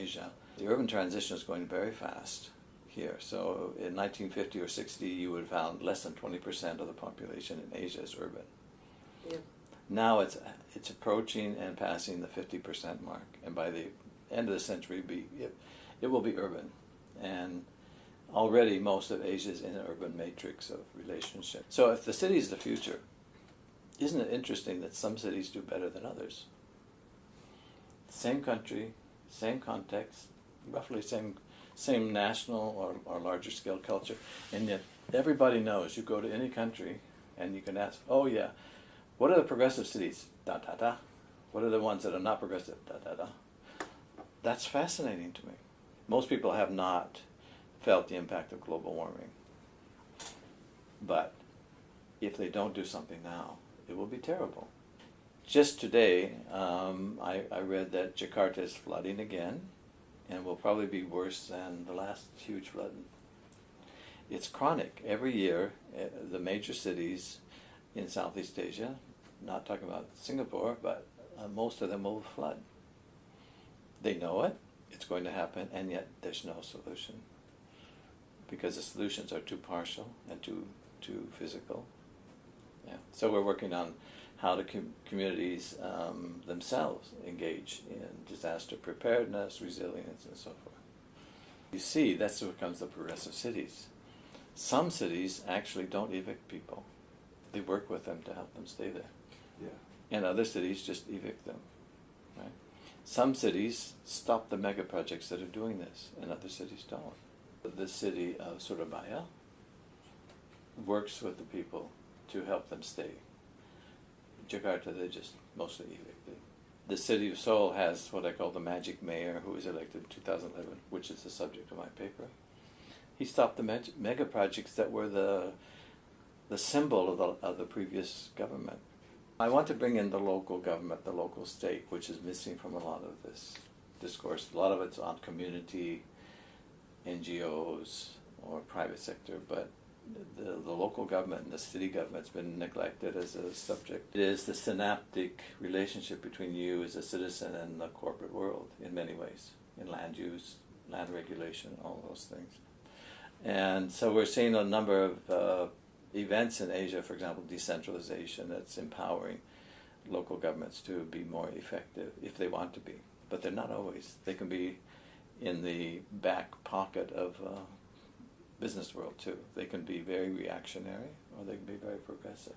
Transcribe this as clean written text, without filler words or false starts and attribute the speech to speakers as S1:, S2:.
S1: Asia. The urban transition is going very fast here. So in 1950 or 60, you would have found less than 20% of the population in Asia is urban.
S2: Yeah.
S1: Now it's approaching and passing the 50% mark, and by the end of the century, it will be urban. And already most of Asia is in an urban matrix of relationship. So if the city is the future, isn't it interesting that some cities do better than others? Same country, same context, roughly same national or larger scale culture, and yet everybody knows. You go to any country and you can ask, oh yeah, what are the progressive cities? Da da da. What are the ones that are not progressive? Da da da. That's fascinating to me. Most people have not felt the impact of global warming. But if they don't do something now, it will be terrible. Just today, I read that Jakarta is flooding again, and will probably be worse than the last huge flood. It's chronic. Every year, the major cities in Southeast Asia, not talking about Singapore, but most of them will flood. They know it, it's going to happen, and yet there's no solution. Because the solutions are too partial and too physical. Yeah. So we're working on how do communities themselves engage in disaster preparedness, resilience, and so forth. You see, that's what comes to progressive cities. Some cities actually don't evict people. They work with them to help them stay there.
S3: Yeah.
S1: And other cities just evict them. Right? Some cities stop the mega projects that are doing this, and other cities don't. The city of Surabaya works with the people to help them stay. Jakarta, they just mostly evicted. The city of Seoul has what I call the magic mayor, who was elected in 2011, which is the subject of my paper. He stopped the mega projects that were the symbol of the previous government. I want to bring in the local government, the local state, which is missing from a lot of this discourse. A lot of it's on community, NGOs, or private sector, but the local government and the city government's been neglected as a subject. It is the synaptic relationship between you as a citizen and the corporate world in many ways, in land use, land regulation, all those things. And so we're seeing a number of events in Asia, for example, decentralization, that's empowering local governments to be more effective if they want to be. But they're not always. They can be in the back pocket of business world too. They can be very reactionary or they can be very progressive.